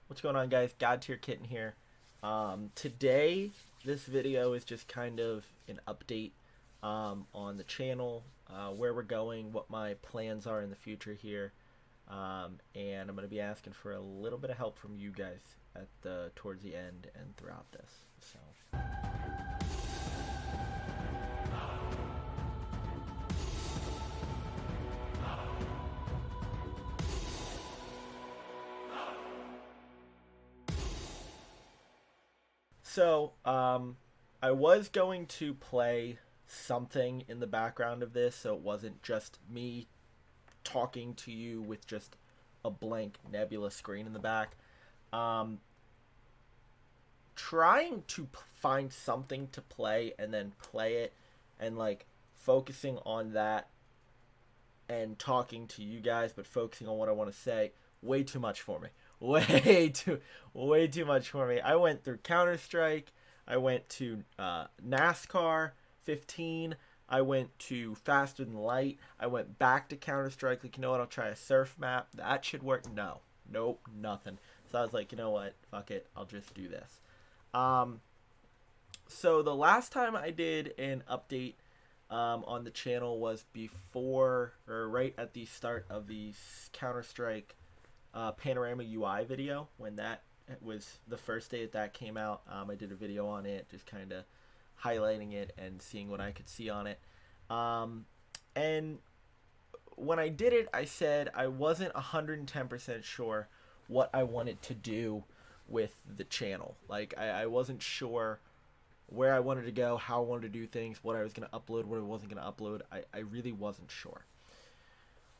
What's going on, guys? God Tier Kitten here. Today, this video is just kind of an update on the channel, where we're going, what my plans are in the future here, and I'm going to be asking for a little bit of help from you guys at the towards the end and throughout this. So. I was going to play something in the background of this, so it wasn't just me talking to you with just a blank Nebula screen in the back. Um, Trying to find something to play and then play it, and like focusing on that and talking to you guys, but focusing on what I want to say. Way too much for me. Way too much for me. I went through Counter Strike. I went to NASCAR 15. I went to Faster Than Light. I went back to Counter Strike. Like, you know what? I'll try a surf map. That should work. No, nope, nothing. So I was like, you know what? Fuck it. I'll just do this. Um, so the last time I did an update on the channel was before or right at the start of the Counter Strike Panorama UI video. When that was the first day that came out, I did a video on it, just kind of highlighting it and seeing what I could see on it. And when I did it, I said I wasn't 110% sure what I wanted to do with the channel. Like, I wasn't sure where I wanted to go, how I wanted to do things, what I was going to upload, what I wasn't going to upload. I really wasn't sure.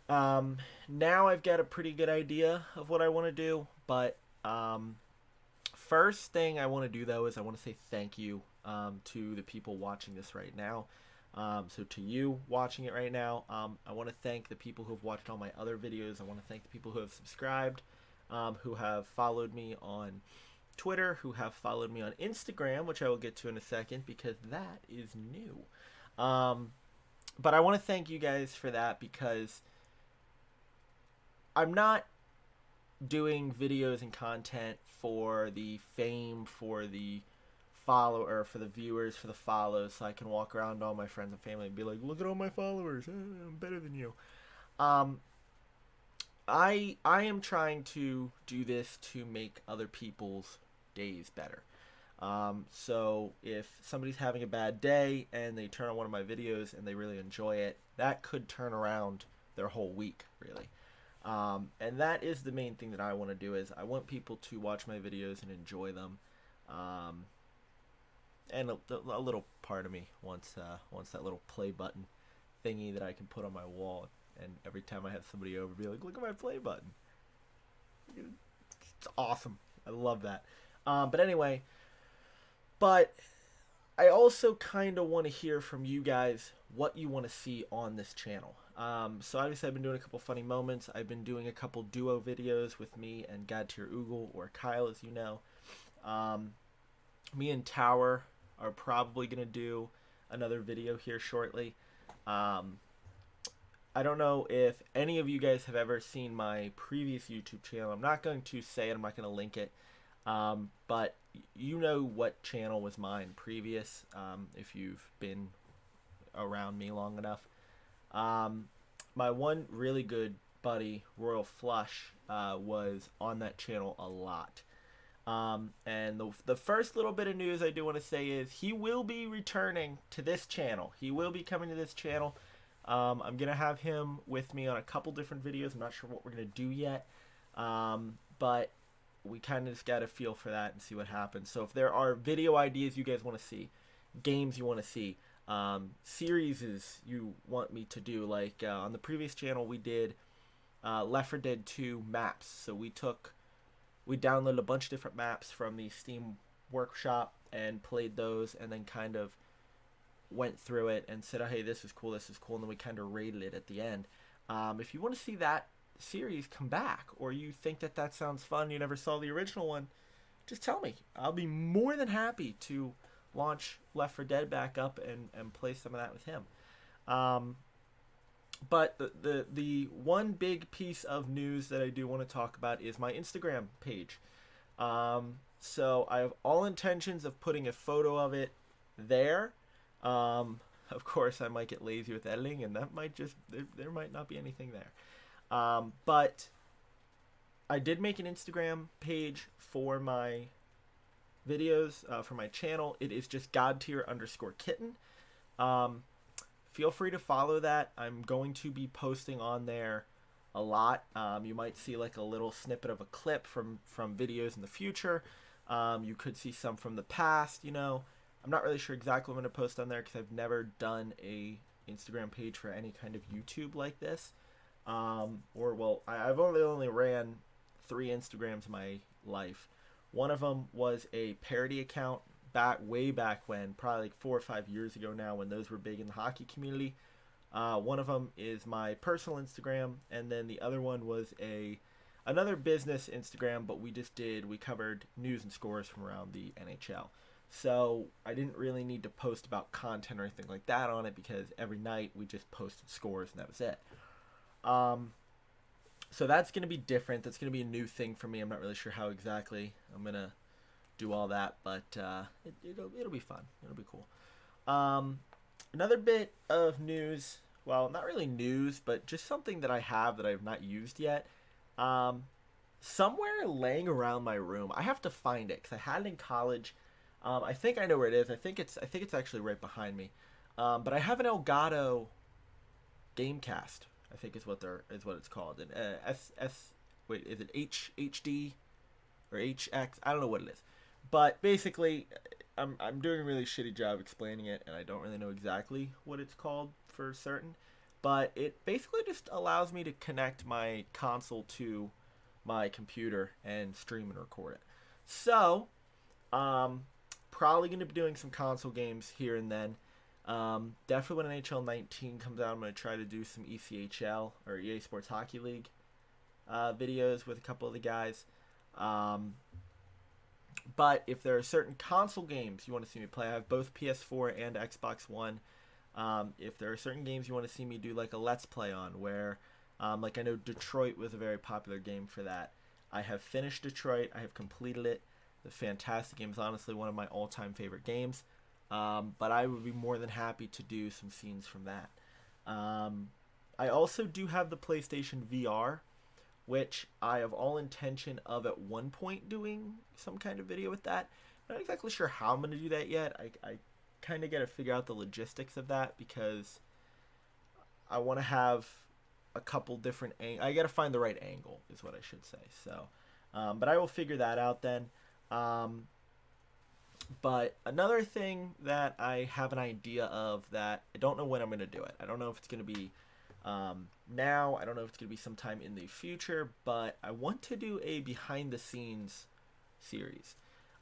Now I've got a pretty good idea of what I want to do, but first thing I want to do, though, is I want to say thank you to the people watching this right now. So to you watching it right now, I want to thank the people who have watched all my other videos. I want to thank the people who have subscribed, who have followed me on Twitter, who have followed me on Instagram, which I will get to in a second because that is new. But I want to thank you guys for that because I'm not doing videos and content for the fame, for the follower, for the viewers, for the follows, so I can walk around to all my friends and family and be like, look at all my followers, I'm better than you. Um, I am trying to do this to make other people's days better. So if somebody's having a bad day and they turn on one of my videos and they really enjoy it, that could turn around their whole week, really. And that is the main thing that I want to do, is I want people to watch my videos and enjoy them. And a little part of me wants that little play button thingy that I can put on my wall, and every time I have somebody over, be like, look at my play button. It's awesome. I love that. But anyway, but I also kind of want to hear from you guys what you want to see on this channel. So obviously I've been doing a couple funny moments. I've been doing a couple duo videos with me and Godtier Oogle, or Kyle, as you know. Me and Tower are probably going to do another video here shortly. I don't know if any of you guys have ever seen my previous YouTube channel. I'm not going to say it. I'm not going to link it. But you know what channel was mine previous, if you've been around me long enough. My one really good buddy, Royal Flush, was on that channel a lot. And the first little bit of news I do want to say is he will be returning to this channel. He will be coming to this channel. I'm going to have him with me on a couple different videos. I'm not sure what we're going to do yet. But we kind of just got to feel for that and see what happens. So if there are video ideas you guys want to see, games you want to see, series you want me to do, like on the previous channel we did Left 4 Dead 2 maps. So we downloaded a bunch of different maps from the Steam Workshop and played those, and then kind of went through it and said, oh, hey, this is cool, and then we kind of rated it at the end. If you want to see that series come back, or you think that sounds fun, you never saw the original one, just tell me. I'll be more than happy to launch Left 4 Dead back up and play some of that with him. But the one big piece of news that I do want to talk about is my Instagram page. So I have all intentions of putting a photo of it there. Of course, I might get lazy with editing, and that might just there might not be anything there. But I did make an Instagram page for my videos for my channel. It is just godtier_kitten. Um, Feel free to follow that. I'm going to be posting on there a lot. You might see like a little snippet of a clip from videos in the future. You could see some from the past. I'm not really sure exactly what I'm going to post on there because I've never done a Instagram page for any kind of YouTube like this. I've only ran 3 Instagrams in my life. One of them was a parody account way back when, probably like 4 or 5 years ago now, when those were big in the hockey community. One of them is my personal Instagram, and then the other one was another business Instagram, but we covered news and scores from around the NHL. So I didn't really need to post about content or anything like that on it because every night we just posted scores and that was it. So that's going to be different. That's going to be a new thing for me. I'm not really sure how exactly I'm going to do all that, but it'll be fun. It'll be cool. Another bit of news, well, not really news, but just something that I have that I have not used yet. Somewhere laying around my room, I have to find it because I had it in college. I think I know where it is. I think it's actually right behind me. But I have an Elgato Gamecast. I think is what it's called. And is it HD or HX? I don't know what it is. But basically, I'm doing a really shitty job explaining it, and I don't really know exactly what it's called for certain. But it basically just allows me to connect my console to my computer and stream and record it. So, probably going to be doing some console games here and then. Definitely when NHL 19 comes out, I'm going to try to do some ECHL or EA Sports Hockey League videos with a couple of the guys. But if there are certain console games you want to see me play, I have both PS4 and Xbox One. If there are certain games you want to see me do like a Let's Play on, where like I know Detroit was a very popular game for that. I have finished Detroit. I have completed it. The fantastic game is honestly one of my all-time favorite games. But I would be more than happy to do some scenes from that. I also do have the PlayStation VR, which I have all intention of at one point doing some kind of video with that. Not exactly sure how I'm going to do that yet. I kind of got to figure out the logistics of that because I want to have a couple different I got to find the right angle is what I should say. So, but I will figure that out then. But another thing that I have an idea of that I don't know when I'm going to do it. I don't know if it's going to be now. I don't know if it's going to be sometime in the future. But I want to do a behind the scenes series.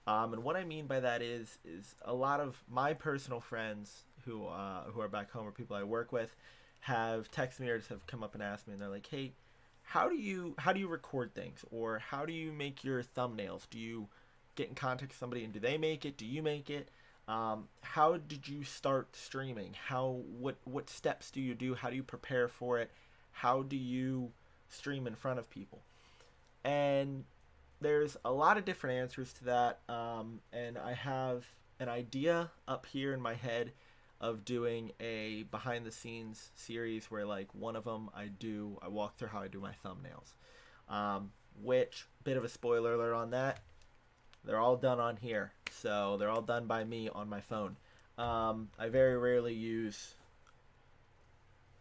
And what I mean by that is a lot of my personal friends who are back home or people I work with have texted me or just have come up and asked me, and they're like, "Hey, how do you record things, or how do you make your thumbnails? Do you get in contact with somebody and do they make it? Do you make it? How did you start streaming? What steps do you do? How do you prepare for it? How do you stream in front of people?" And there's a lot of different answers to that. And I have an idea up here in my head of doing a behind the scenes series where like one of them I walk through how I do my thumbnails. Which, bit of a spoiler alert on that, they're all done on here. So they're all done by me on my phone. I very rarely use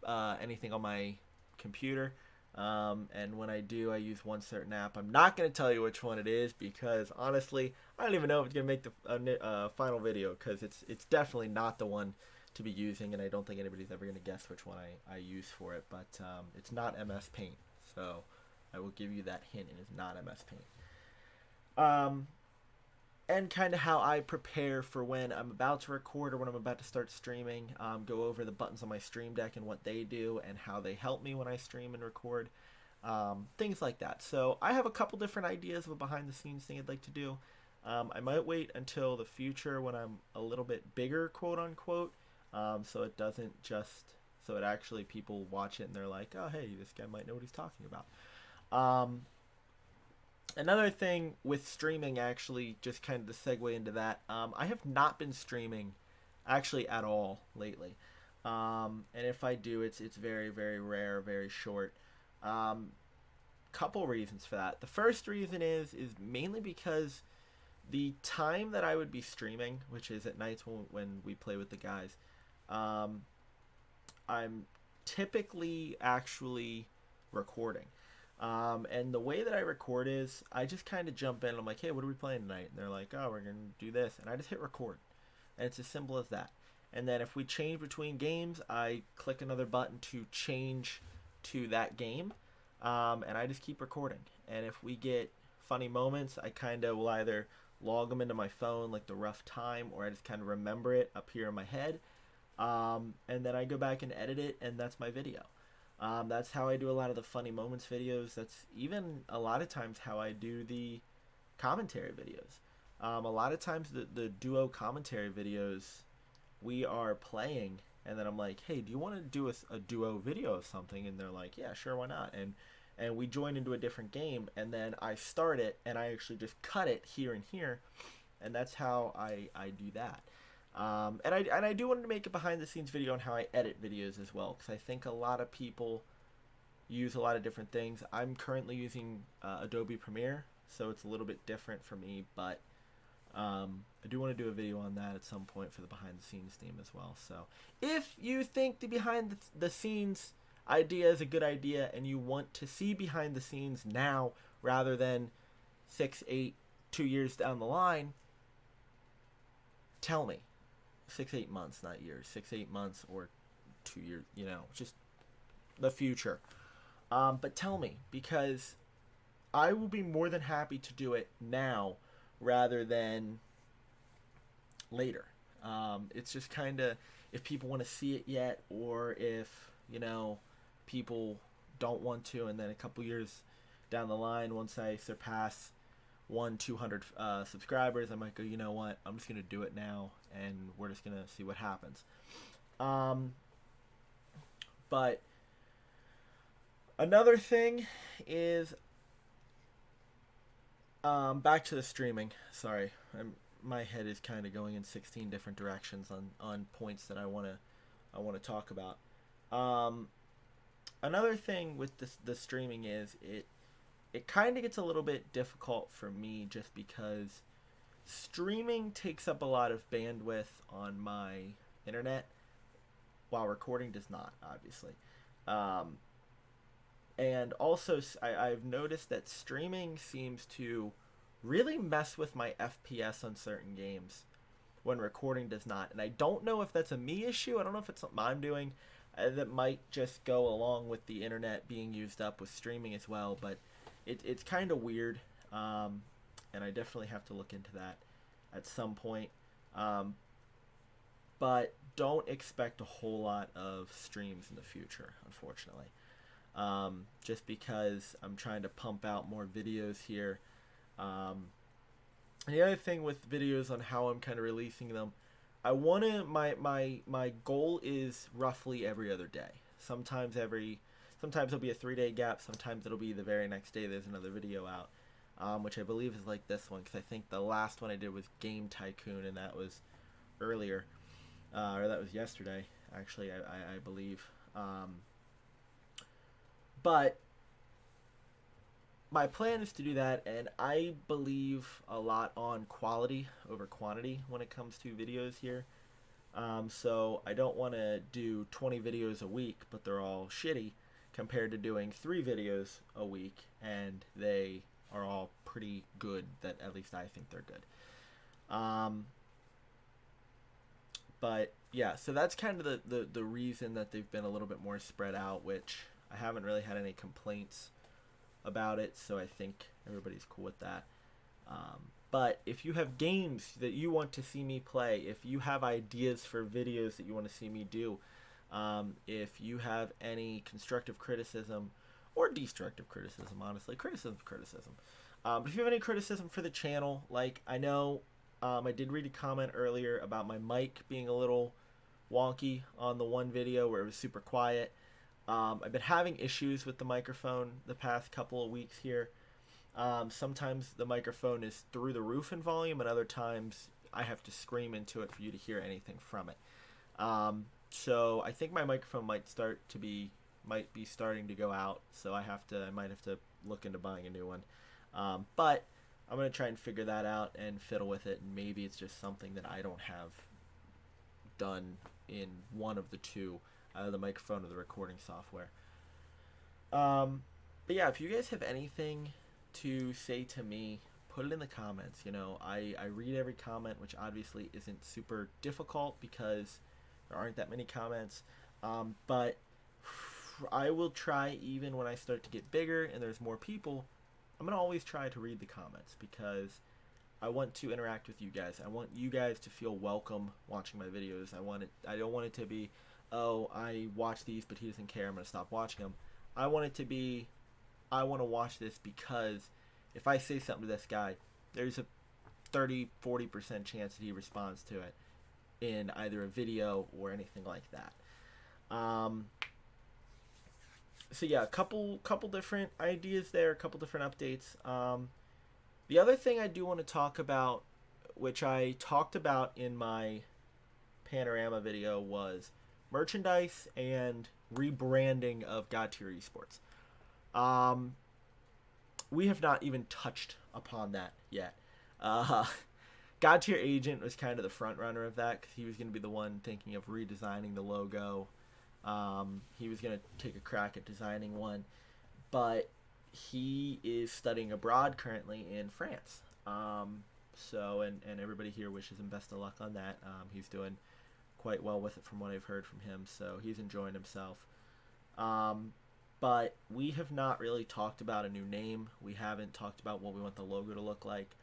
anything on my computer. And when I do, I use one certain app. I'm not going to tell you which one it is because honestly, I don't even know if it's going to make the final video because it's definitely not the one to be using, and I don't think anybody's ever going to guess which one I use for it. But it's not MS Paint, so I will give you that hint. It is not MS Paint. And kind of how I prepare for when I'm about to record or when I'm about to start streaming. Go over the buttons on my Stream Deck and what they do and how they help me when I stream and record. Things like that. So I have a couple different ideas of a behind the scenes thing I'd like to do. I might wait until the future when I'm a little bit bigger, quote unquote. So it doesn't just, so it actually people watch it and they're like, oh, hey, this guy might know what he's talking about. Another thing with streaming, actually, just kind of to segue into that, I have not been streaming actually at all lately. And if I do, it's very, very rare, very short. Um, Couple reasons for that. The first reason is mainly because the time that I would be streaming, which is at nights when we play with the guys, um, I'm typically actually recording. And the way that I record is I just kind of jump in. I'm like, hey, what are we playing tonight? And they're like, oh, we're going to do this. And I just hit record. And it's as simple as that. And then if we change between games, I click another button to change to that game. And I just keep recording. And if we get funny moments, I kind of will either log them into my phone, like the rough time, or I just kind of remember it up here in my head. And then I go back and edit it, and that's my video. That's how I do a lot of the funny moments videos. That's even a lot of times how I do the commentary videos. A lot of times the duo commentary videos, we are playing, and then I'm like, hey, do you want to do a duo video of something? And they're like, yeah, sure, why not? And we join into a different game, and then I start it, and I actually just cut it here and here, and that's how I do that. And I do want to make a behind the scenes video on how I edit videos as well, because I think a lot of people use a lot of different things. I'm currently using Adobe Premiere, so it's a little bit different for me, but I do want to do a video on that at some point for the behind the scenes theme as well. So if you think the behind the scenes idea is a good idea and you want to see behind the scenes now rather than 6, 8, 2 years down the line, tell me. 6, 8 months, not years. 6, 8 months or 2 years, just the future. But tell me, because I will be more than happy to do it now rather than later. It's just kind of, if people want to see it yet, or if, people don't want to, and then a couple years down the line, once I surpass 200 subscribers, I might go, you know what, I'm just going to do it now, and we're just going to see what happens. But another thing is, back to the streaming. Sorry, my head is kind of going in 16 different directions on points that I want to talk about. Another thing with the streaming is it kind of gets a little bit difficult for me, just because streaming takes up a lot of bandwidth on my internet, while recording does not, obviously. And also, I've noticed that streaming seems to really mess with my FPS on certain games when recording does not. And I don't know if that's a me issue. I don't know if it's something I'm doing that might just go along with the internet being used up with streaming as well. But it's kind of weird. And I definitely have to look into that at some point. But don't expect a whole lot of streams in the future, unfortunately. Just because I'm trying to pump out more videos here. And the other thing with videos on how I'm kind of releasing them, I want to, my goal is roughly every other day. Sometimes it'll be a 3-day gap. Sometimes it'll be the very next day there's another video out. Which I believe is like this one, because I think the last one I did was Game Tycoon, and that was earlier, or that was yesterday, actually, I believe. But my plan is to do that, and I believe a lot on quality over quantity when it comes to videos here. So I don't want to do 20 videos a week, but they're all shitty, compared to doing 3 videos a week, and they are all pretty good, that at least I think they're good. But yeah, so that's kind of the reason that they've been a little bit more spread out, which I haven't really had any complaints about it, so I think everybody's cool with that. But if you have games that you want to see me play, if you have ideas for videos that you want to see me do, if you have any constructive criticism, or destructive criticism, honestly, criticism. But if you have any criticism for the channel, like, I know I did read a comment earlier about my mic being a little wonky on the one video where it was super quiet. I've been having issues with the microphone the past couple of weeks here. Sometimes the microphone is through the roof in volume, and other times I have to scream into it for you to hear anything from it. So I think my microphone might be starting to go out. So I might have to look into buying a new one. But I'm gonna try and figure that out and fiddle with it. And maybe it's just something that I don't have done in one of the two, either the microphone or the recording software. But yeah, if you guys have anything to say to me, put it in the comments. You know, I read every comment, which obviously isn't super difficult because there aren't that many comments. But I will try, even when I start to get bigger and there's more people, I'm going to always try to read the comments because I want to interact with you guys. I want you guys to feel welcome watching my videos. I don't want it to be, oh, I watch these but he doesn't care, I'm going to stop watching them. I want it to be, I want to watch this because if I say something to this guy, there's a 30-40% chance that he responds to it in either a video or anything like that. So yeah, a couple different ideas there, a couple different updates. The other thing I do want to talk about, which I talked about in my panorama video, was merchandise and rebranding of God Tier Esports. We have not even touched upon that yet. God Tier Agent was kind of the front runner of that because he was going to be the one thinking of redesigning the logo. He was going to take a crack at designing one, but he is studying abroad currently in France. And everybody here wishes him best of luck on that. He's doing quite well with it from what I've heard from him, so he's enjoying himself. But we have not really talked about a new name. We haven't talked about what we want the logo to look like.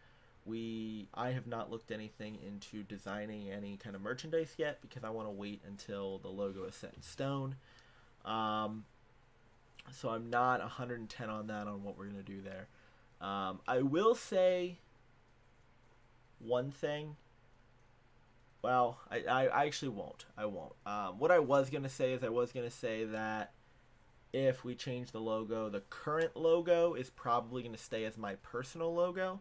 I have not looked anything into designing any kind of merchandise yet because I want to wait until the logo is set in stone. So I'm not 110 on that, on what we're going to do there. I will say one thing. Well, I actually won't. I won't. What I was going to say is I was going to say that if we change the logo, the current logo is probably going to stay as my personal logo.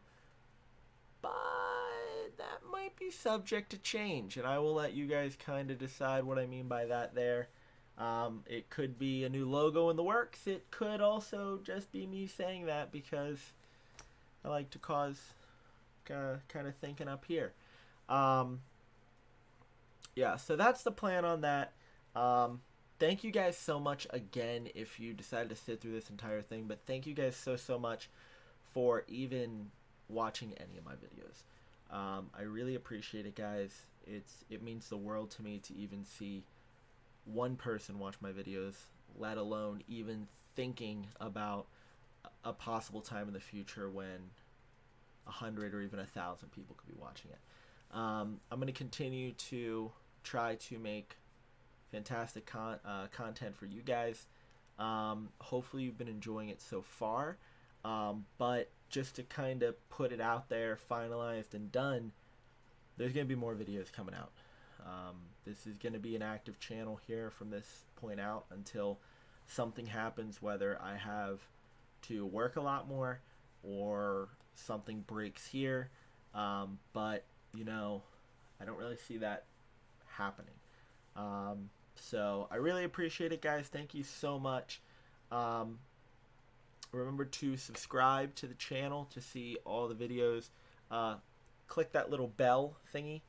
But that might be subject to change, and I will let you guys kind of decide what I mean by that there. It could be a new logo in the works. It could also just be me saying that because I like to cause kind of thinking up here. Yeah, so that's the plan on that. Thank you guys so much again if you decided to sit through this entire thing, but thank you guys so much for even watching any of my videos. I really appreciate it, guys. It means the world to me to even see one person watch my videos, let alone even thinking about a possible time in the future when 100 or even 1,000 people could be watching it. I'm going to continue to try to make fantastic content for you guys. Hopefully you've been enjoying it so far. But just to kind of put it out there, finalized and done, there's going to be more videos coming out. This is going to be an active channel here from this point out until something happens, whether I have to work a lot more or something breaks here. But, you know, I don't really see that happening. So I really appreciate it, guys. Thank you so much. Remember to subscribe to the channel to see all the videos. Click that little bell thingy.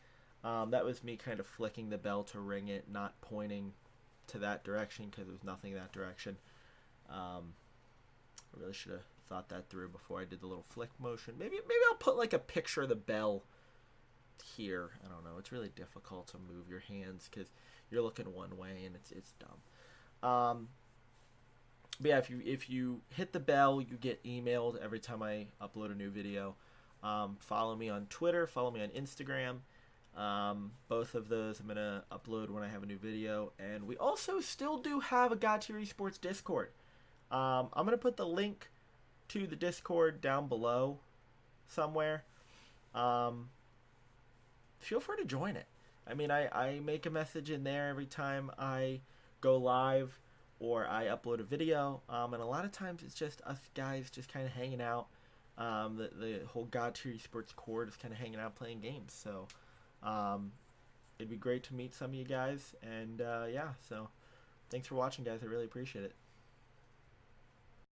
That was me kind of flicking the bell to ring it, not pointing to that direction because there was nothing in that direction. I really should have thought that through before I did the little flick motion. Maybe I'll put like a picture of the bell here. I don't know. It's really difficult to move your hands because you're looking one way and it's dumb. But yeah, if you hit the bell, you get emailed every time I upload a new video. Follow me on Twitter. Follow me on Instagram. Both of those I'm going to upload when I have a new video. And we also still do have a God Tier Esports Discord. I'm going to put the link to the Discord down below somewhere. Feel free to join it. I mean, I make a message in there every time I go live or I upload a video. And a lot of times it's just us guys just kind of hanging out, The whole God Tier Esports core is kind of hanging out playing games. So it'd be great to meet some of you guys. And yeah, so thanks for watching, guys. I really appreciate it.